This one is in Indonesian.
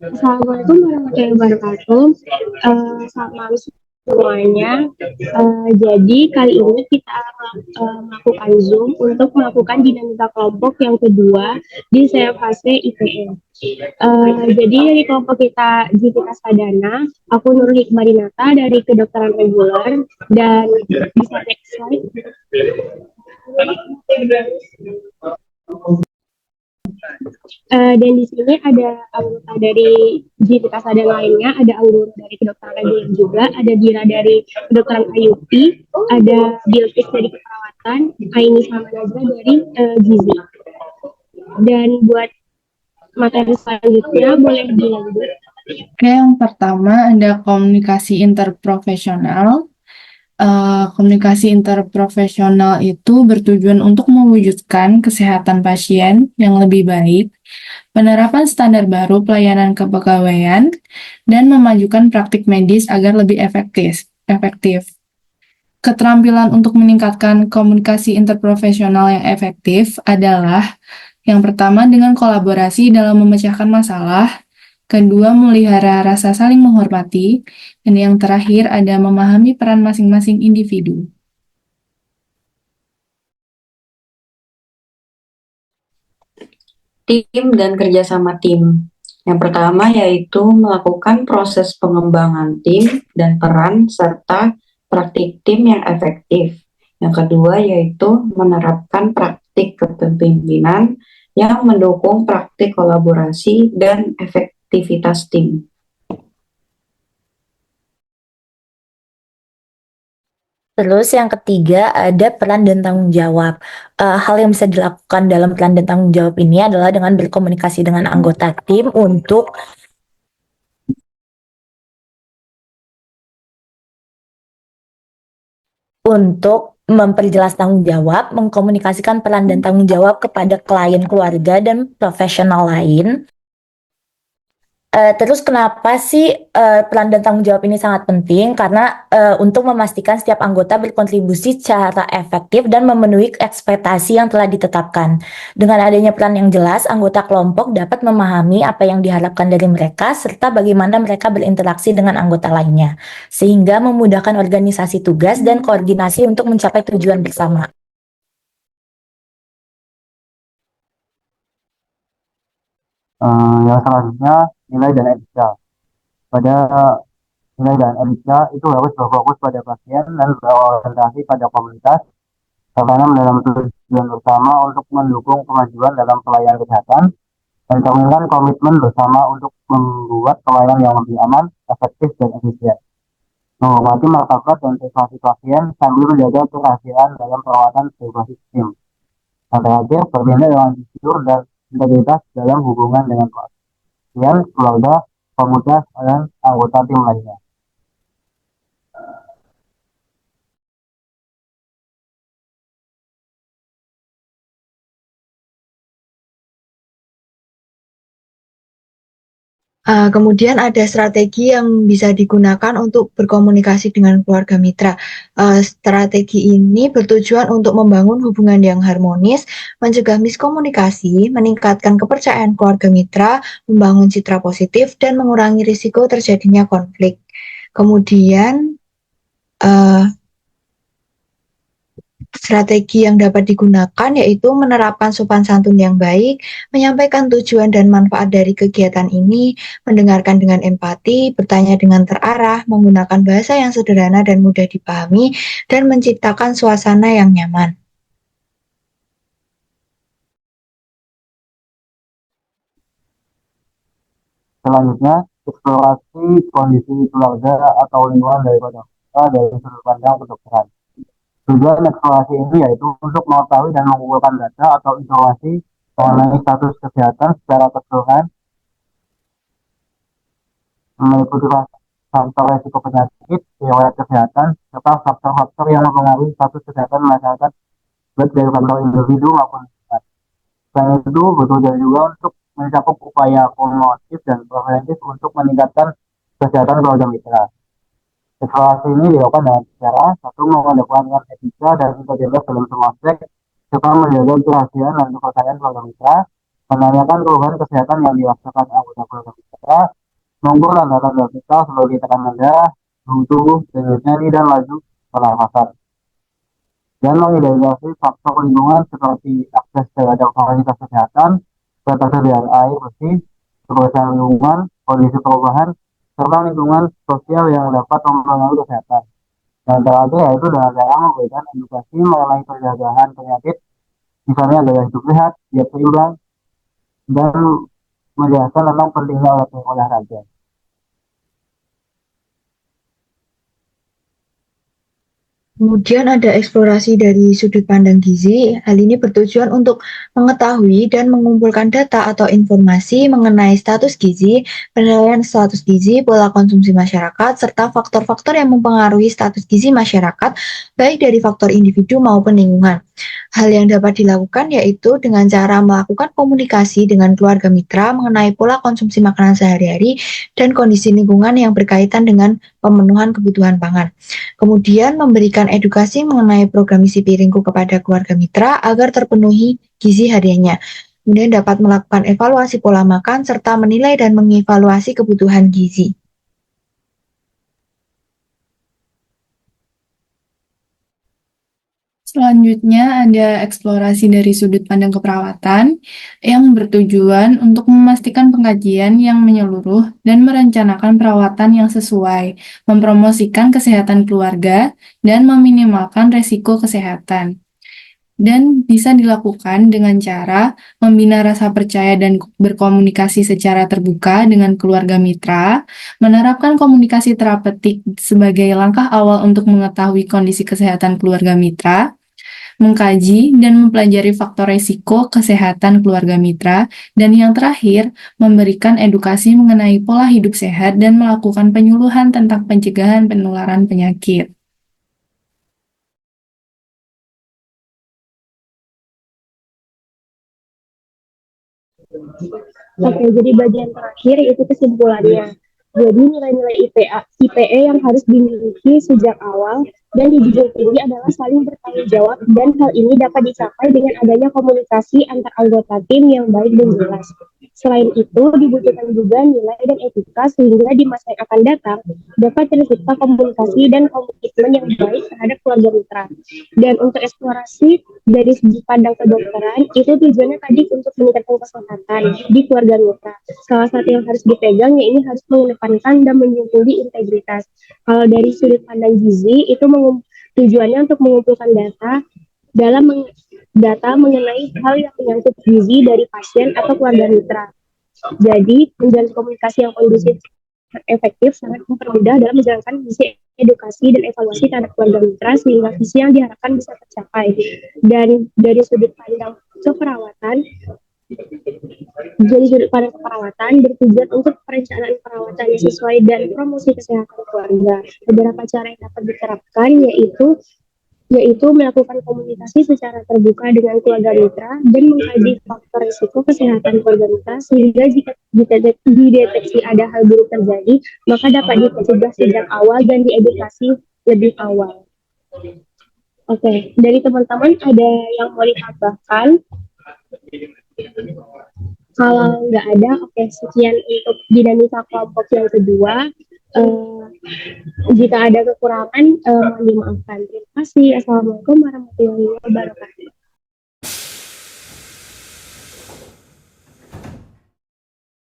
Assalamualaikum warahmatullahi wabarakatuh. Selamat malam semuanya. Jadi kali ini kita melakukan Zoom untuk melakukan dinamika kelompok yang kedua di fase IPM. Jadi dari kelompok kita Jivita Sadana, aku Nur Hikmarinata dari kedokteran reguler dan bisa next slide. Dan di sini ada anggota dari Jivita Sadana lainnya, ada anggota dari kedokteran reguler juga, ada Dira dari kedokteran IUP, ada Bilkis dari keperawatan, Aini sama Nazra dari Gizi. Dan buat materi selanjutnya boleh dilanjut. Oke, yang pertama ada komunikasi interprofesional. Komunikasi interprofesional itu bertujuan untuk mewujudkan kesehatan pasien yang lebih baik, penerapan standar baru pelayanan kepegawaian, dan memajukan praktik medis agar lebih efektif. Keterampilan untuk meningkatkan komunikasi interprofesional yang efektif adalah yang pertama dengan kolaborasi dalam memecahkan masalah, kedua melihara rasa saling menghormati, dan yang terakhir ada memahami peran masing-masing individu. Tim dan kerjasama tim. Yang pertama yaitu melakukan proses pengembangan tim dan peran serta praktik tim yang efektif. Yang kedua yaitu menerapkan praktik kepemimpinan yang mendukung praktik kolaborasi dan efektivitas tim. Terus yang ketiga ada peran dan tanggung jawab. Hal yang bisa dilakukan dalam peran dan tanggung jawab ini adalah dengan berkomunikasi dengan anggota tim untuk memperjelas tanggung jawab, mengkomunikasikan peran dan tanggung jawab kepada klien, keluarga, dan profesional lain. Terus kenapa sih peran dan tanggung jawab ini sangat penting? Karena untuk memastikan setiap anggota berkontribusi secara efektif dan memenuhi ekspektasi yang telah ditetapkan. Dengan adanya peran yang jelas, anggota kelompok dapat memahami apa yang diharapkan dari mereka serta bagaimana mereka berinteraksi dengan anggota lainnya, sehingga memudahkan organisasi tugas dan koordinasi untuk mencapai tujuan bersama. Yang selanjutnya nilai dan etika. Pada nilai dan etika itu harus berfokus pada pasien dan berorientasi pada komunitas karena dalam tujuan bersama untuk mendukung kemajuan dalam pelayanan kesehatan dan cerminkan komitmen bersama untuk membuat pelayanan yang lebih aman, efektif, dan efisien. Menghormati martabat dan privasi pasien sambil menjaga kerahasiaan dalam perawatan berbasis tim. Dan terakhir, berbeda dengan jujur dan integritas dalam hubungan dengan pasien, keluarga, komunitas, dan anggota tim lainnya. Kemudian ada strategi yang bisa digunakan untuk berkomunikasi dengan keluarga mitra. Strategi ini bertujuan untuk membangun hubungan yang harmonis, mencegah miskomunikasi, meningkatkan kepercayaan keluarga mitra, membangun citra positif, dan mengurangi risiko terjadinya konflik. Kemudian strategi yang dapat digunakan yaitu menerapkan sopan santun yang baik, menyampaikan tujuan dan manfaat dari kegiatan ini, mendengarkan dengan empati, bertanya dengan terarah, menggunakan bahasa yang sederhana dan mudah dipahami, dan menciptakan suasana yang nyaman. Selanjutnya, eksplorasi kondisi keluarga atau lingkungan dari sudut pandang kedokteran. Tujuan eksplorasi ini yaitu untuk mengetahui dan mengumpulkan data atau informasi mengenai status kesehatan secara keseluruhan, meliputi faktor resiko penyakit, riwayat kesehatan, serta faktor-faktor yang mempengaruhi status kesehatan masyarakat baik dari faktor individu maupun masyarakat. Selain itu, bekerja juga untuk mencakup upaya promotif dan preventif untuk meningkatkan kesehatan keluarga mitra. Eksplorasi ini dilakukan dengan cara satu mengedepankan etika dan integritas dalam semua aspek, serta menjaga kerahasiaan dan kepercayaan keluarga mitra. menanyakan keluhan kesehatan yang dirasakan anggota keluarga kita, mengukur tanda-tanda vital sebagai tekanan darah, suhu tubuh, denyut nadi, dan laju pernafasan, dan mengidentifikasi faktor lingkungan seperti akses terhadap fasilitas kesehatan, ketersediaan air bersih, kebersihan lingkungan, kondisi perubahan, serta lingkungan sosial yang dapat mempengaruhi kesehatan. Yang terakhir yaitu dengan cara memberikan edukasi mengenai pencegahan penyakit, misalnya gaya hidup sehat, diet seimbang, dan menjelaskan tentang pentingnya olahraga. Kemudian ada eksplorasi dari sudut pandang gizi. Hal ini bertujuan untuk mengetahui dan mengumpulkan data atau informasi mengenai status gizi, penilaian status gizi, pola konsumsi masyarakat, serta faktor-faktor yang mempengaruhi status gizi masyarakat, baik dari faktor individu maupun lingkungan. Hal yang dapat dilakukan yaitu dengan cara melakukan komunikasi dengan keluarga mitra mengenai pola konsumsi makanan sehari-hari dan kondisi lingkungan yang berkaitan dengan pemenuhan kebutuhan pangan. Kemudian memberikan edukasi mengenai program isi piringku kepada keluarga mitra agar terpenuhi gizi hariannya. Kemudian dapat melakukan evaluasi pola makan serta menilai dan mengevaluasi kebutuhan gizi. Selanjutnya ada eksplorasi dari sudut pandang keperawatan yang bertujuan untuk memastikan pengkajian yang menyeluruh dan merencanakan perawatan yang sesuai, mempromosikan kesehatan keluarga, dan meminimalkan resiko kesehatan. Dan bisa dilakukan dengan cara membina rasa percaya dan berkomunikasi secara terbuka dengan keluarga mitra, menerapkan komunikasi terapeutik sebagai langkah awal untuk mengetahui kondisi kesehatan keluarga mitra, mengkaji dan mempelajari faktor risiko kesehatan keluarga mitra, dan yang terakhir, memberikan edukasi mengenai pola hidup sehat dan melakukan penyuluhan tentang pencegahan penularan penyakit. Oke, jadi bagian terakhir itu kesimpulannya. Jadi nilai-nilai IPE yang harus dimiliki sejak awal dan dijunjung tinggi adalah saling bertanggung jawab, dan hal ini dapat dicapai dengan adanya komunikasi antar anggota tim yang baik dan jelas. Selain itu, dibutuhkan juga nilai dan etika sehingga di masa yang akan datang dapat tercipta komunikasi dan komitmen yang baik terhadap keluarga mitra. Dan untuk eksplorasi dari segi pandang kedokteran, itu tujuannya tadi untuk meningkatkan kesehatan di keluarga mitra. Salah satu yang harus dipegang ya ini harus mengedepankan dan menjunjung integritas. Kalau dari sudut pandang gizi, itu tujuannya untuk mengumpulkan data mengenai hal yang menyangkut gizi dari pasien atau keluarga mitra. Jadi, menjalin komunikasi yang kondusif efektif sangat mempermudah dalam menjalankan misi edukasi dan evaluasi terhadap keluarga mitra sehingga visi yang diharapkan bisa tercapai. Dan dari sudut pandang keperawatan, bertujuan untuk perencanaan perawatan yang sesuai dan promosi kesehatan keluarga. Beberapa cara yang dapat diterapkan yaitu melakukan komunikasi secara terbuka dengan keluarga mitra dan mengkaji faktor risiko kesehatan keluarga mitra sehingga jika dideteksi ada hal buruk terjadi, maka dapat dicegah sejak awal dan diedukasi lebih awal. Oke, dari teman-teman ada yang mau ditambahkan? Kalau nggak ada, oke, sekian untuk dinamika kelompok yang kedua. Jika ada kekurangan, mohon dimaafkan. Terima kasih. Assalamualaikum warahmatullahi wabarakatuh.